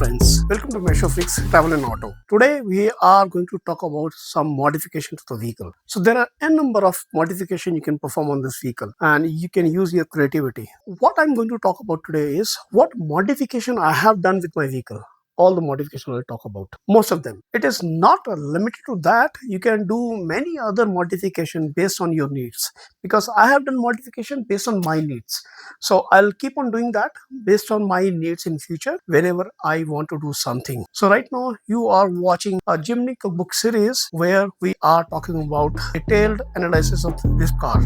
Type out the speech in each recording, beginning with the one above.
friends, welcome to Measure Freaks Travel and Auto. Today we are going to talk about some modification to the vehicle. So there are a number of modification you can perform on this vehicle and you can use your creativity. What I'm going to talk about today is what modification I have done with my vehicle. All the modification I'll talk about, most of them. It is not limited to that. You can do many other modification based on your needs, because I have done modification based on my needs. So I'll keep on doing that based on my needs in future whenever I want to do something. So right now you are watching a Jimny cookbook series where we are talking about detailed analysis of this car.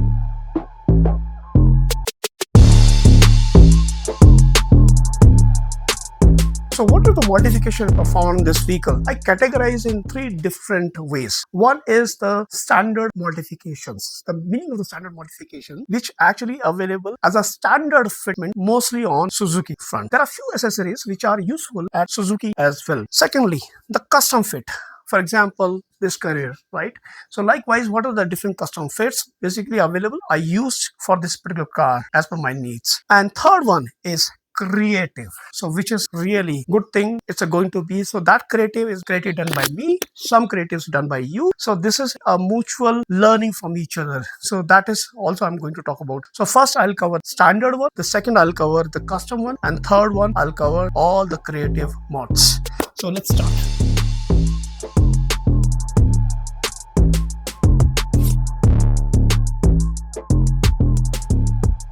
So what are the modifications performed on this vehicle? I categorize in three different ways. One is the standard modifications. The meaning of the standard modification, which actually available as a standard fitment mostly on Suzuki front. There are few accessories which are useful at Suzuki as well. Secondly, the custom fit. For example, this career, right? So likewise, what are the different custom fits basically available I used for this particular car as per my needs. And third one is creative, so which is really good thing. It's going to be, so that creative is creative done by me, some creatives done by you. So this is a mutual learning from each other. So that is also I'm going to talk about. So first I'll cover standard one, the second I'll cover the custom one, and third one I'll cover all the creative mods. So let's start.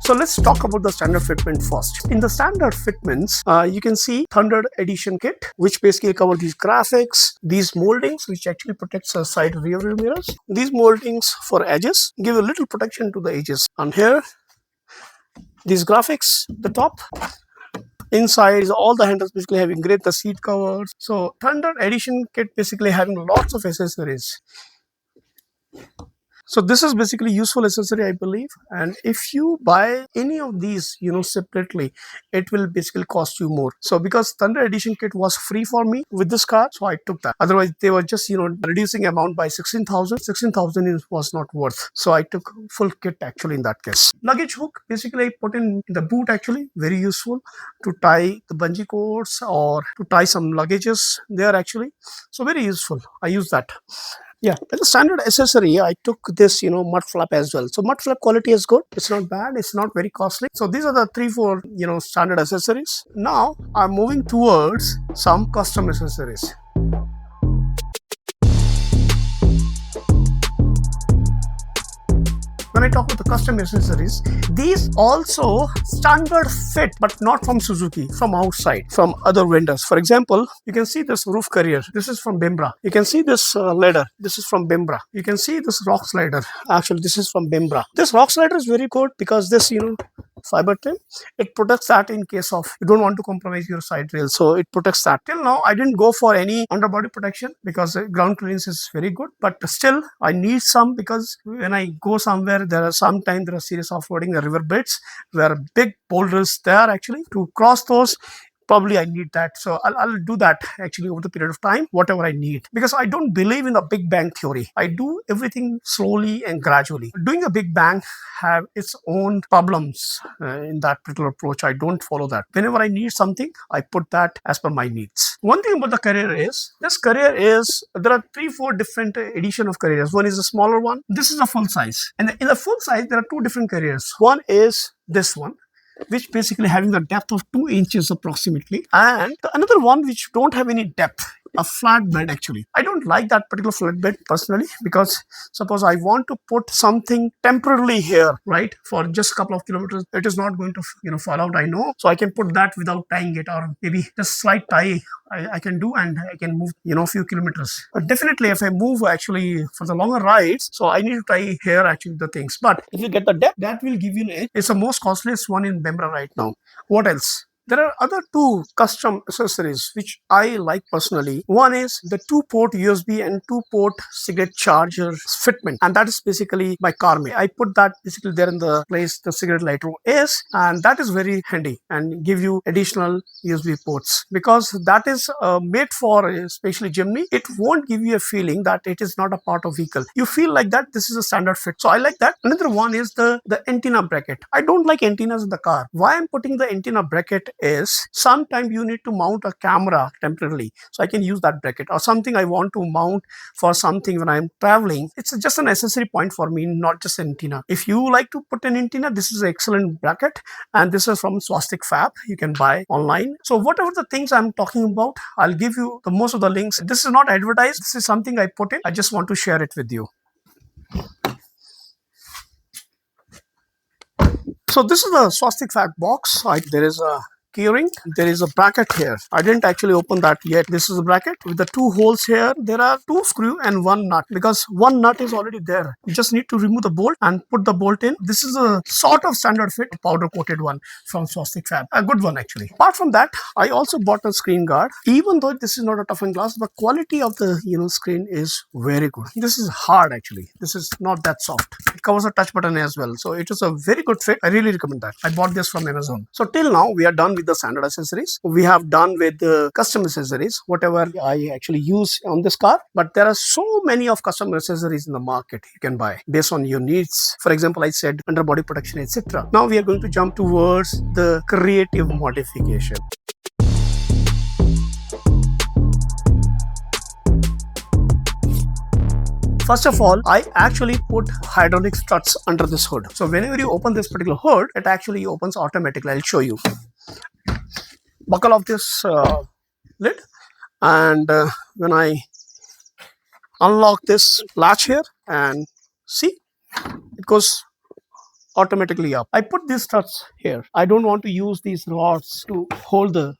So let's talk about the standard fitment first. In the standard fitments, you can see Thunder Edition kit, which basically cover these graphics, these moldings, which actually protects the side rear view mirrors. These moldings for edges give a little protection to the edges. And here, these graphics, the top. Inside is all the handles basically having great, the seat covers. So Thunder Edition kit basically having lots of accessories. So this is basically useful accessory, I believe. And if you buy any of these, separately, it will basically cost you more. So because Thunder Edition kit was free for me with this car, so I took that. Otherwise, they were just, reducing amount by 16,000. 16,000 was not worth. So I took full kit actually in that case. Luggage hook, basically I put in the boot actually, very useful to tie the bungee cords or to tie some luggages there actually. So very useful. I use that. Yeah, as a standard accessory, I took this, mud flap as well. So mud flap quality is good. It's not bad. It's not very costly. So these are the 3-4, standard accessories. Now I'm moving towards some custom accessories. When I talk about the custom accessories, these also standard fit, but not from Suzuki, from outside, from other vendors. For example, you can see this roof carrier. This is from Bembra. You can see this ladder. This is from Bembra. You can see this rock slider. Actually, this is from Bembra. This rock slider is very good because this, fiber trim, it protects that in case of you don't want to compromise your side rail. So it protects that. Till now, I didn't go for any underbody protection because ground clearance is very good. But still, I need some because when I go somewhere, there are serious off-roading, the river beds where big boulders there actually. To cross those, probably I need that. So I'll do that actually over the period of time, whatever I need. Because I don't believe in the big bang theory. I do everything slowly and gradually. Doing a big bang have its own problems in that particular approach. I don't follow that. Whenever I need something, I put that as per my needs. One thing about the Carrier is, this Carrier is, there are 3-4 different edition of Carriers. One is a smaller one. This is a full size. And in the full size, there are two different Carriers. One is this one, which basically having a depth of 2 inches approximately, and another one which don't have any depth, a flat bed actually. I don't like that particular flat bed personally, because suppose I want to put something temporarily here, right, for just a couple of kilometers, it is not going to fall out, I know. So I can put that without tying it, or maybe just slight tie I can do, and I can move a few kilometers. But definitely if I move actually for the longer rides, so I need to tie here actually the things. But if you get the depth, that will give you an edge. It's the most costliest one in Bembra right now. What else? There are other two custom accessories which I like personally. One is the 2-port USB and 2-port cigarette charger fitment, and that is basically my car mate. I put that basically there in the place the cigarette lighter is, and that is very handy and give you additional USB ports, because that is made for especially Jimny. It won't give you a feeling that it is not a part of vehicle. You feel like that this is a standard fit. So I like that. Another one is the antenna bracket. I don't like antennas in the car. Why I'm putting the antenna bracket is sometimes you need to mount a camera temporarily. So I can use that bracket, or something I want to mount for something when I'm traveling. It's just an accessory point for me, not just an antenna. If you like to put an antenna, this is an excellent bracket, and this is from Swastik Fab. You can buy online. So whatever the things I'm talking about, I'll give you the most of the links. This is not advertised. This is something I put in. I just want to share it with you. So this is the Swastik Fab box. There is a keyring. There is a bracket here. I didn't actually open that yet. This is a bracket with the 2 holes here. There are 2 screws and 1 nut, because 1 nut is already there. You just need to remove the bolt and put the bolt in. This is a sort of standard fit powder coated one from Swastik Fab. A good one actually. Apart from that, I also bought a screen guard. Even though this is not a toughened glass, the quality of the screen is very good. This is hard actually. This is not that soft. It covers a touch button as well. So it is a very good fit. I really recommend that. I bought this from Amazon. So till now we are done with the standard accessories. We have done with the custom accessories, whatever I actually use on this car. But there are so many of custom accessories in the market you can buy based on your needs. For example, I said underbody protection, etc. Now we are going to jump towards the creative modification. First of all, I actually put hydraulic struts under this hood. So whenever you open this particular hood, it actually opens automatically. I'll show you. Buckle off this lid, and when I unlock this latch here, and see, it goes automatically up. I put these struts here. I don't want to use these rods to hold the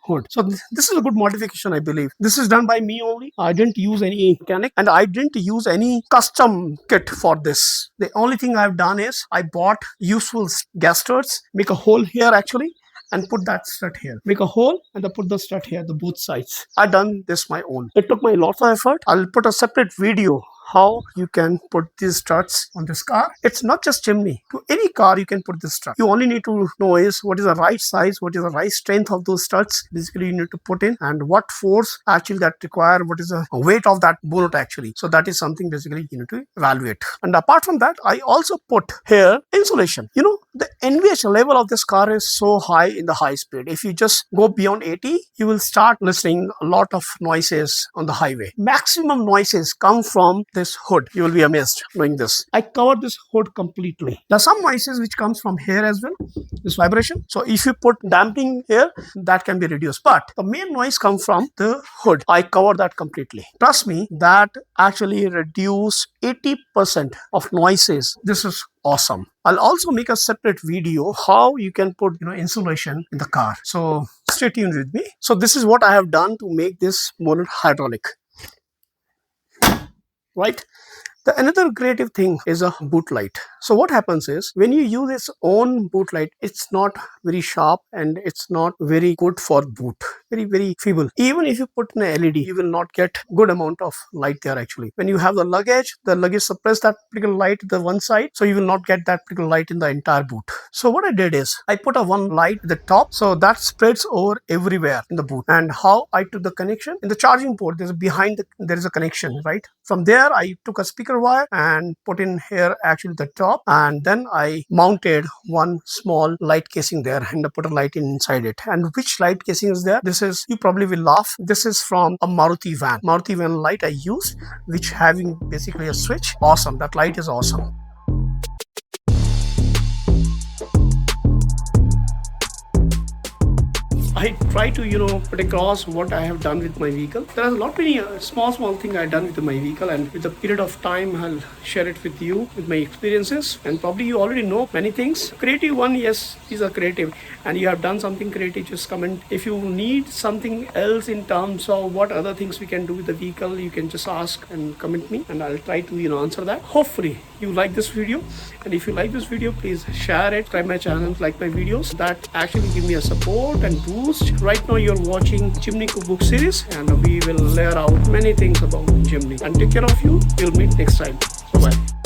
hood. So this is a good modification, I believe. This is done by me only. I didn't use any mechanic, and I didn't use any custom kit for this. The only thing I've done is I bought useful gas struts, make a hole here actually, and put that strut here. Make a hole and then put the strut here, the both sides. I've done this my own. It took me lots of effort. I'll put a separate video how you can put these struts on this car. It's not just Jimny. To any car you can put this strut. You only need to know is what is the right size, what is the right strength of those struts. Basically you need to put in, and what force actually that require, what is the weight of that bonnet actually. So that is something basically you need to evaluate. And apart from that, I also put here insulation. The NVH level of this car is so high in the high speed. If you just go beyond 80, you will start listening a lot of noises on the highway. Maximum noises come from this hood. You will be amazed knowing this. I covered this hood completely. There are some noises which comes from here as well, this vibration. So if you put damping here, that can be reduced. But the main noise comes from the hood. I covered that completely. Trust me, that actually reduce 80% of noises. This is awesome. I'll also make a separate video how you can put insulation in the car. So stay tuned with me. So this is what I have done to make this bonnet hydraulic. Right? The another creative thing is a boot light. So what happens is when you use its own boot light, it's not very sharp and it's not very good for boot. Very feeble. Even if you put an LED, you will not get good amount of light there actually. When you have the luggage suppress that particular light to the one side, so you will not get that particular light in the entire boot. So what I did is I put a one light at the top, so that spreads over everywhere in the boot. And how I took the connection in the charging port, there is a connection, right? From there I took a speaker wire and put in here actually the top, and then I mounted one small light casing there and I put a light inside it. And which light casing is there? This is, you probably will laugh, this is from a Maruti van light I used, which having basically a switch. Awesome, that light is awesome. I try to put across what I have done with my vehicle. There are a lot many small things I have done with my vehicle, and with a period of time I'll share it with you with my experiences. And probably you already know many things. Creative one, yes, these are creative, and you have done something creative, just comment. If you need something else in terms of what other things we can do with the vehicle, you can just ask and comment me, and I'll try to answer that. Hopefully you like this video, and if you like this video, please share it, subscribe my channel, like my videos. That actually give me a support and boost. Right now you're watching Jimny cookbook series, and we will layer out many things about Jimny. And take care of you. We'll meet next time. Bye bye.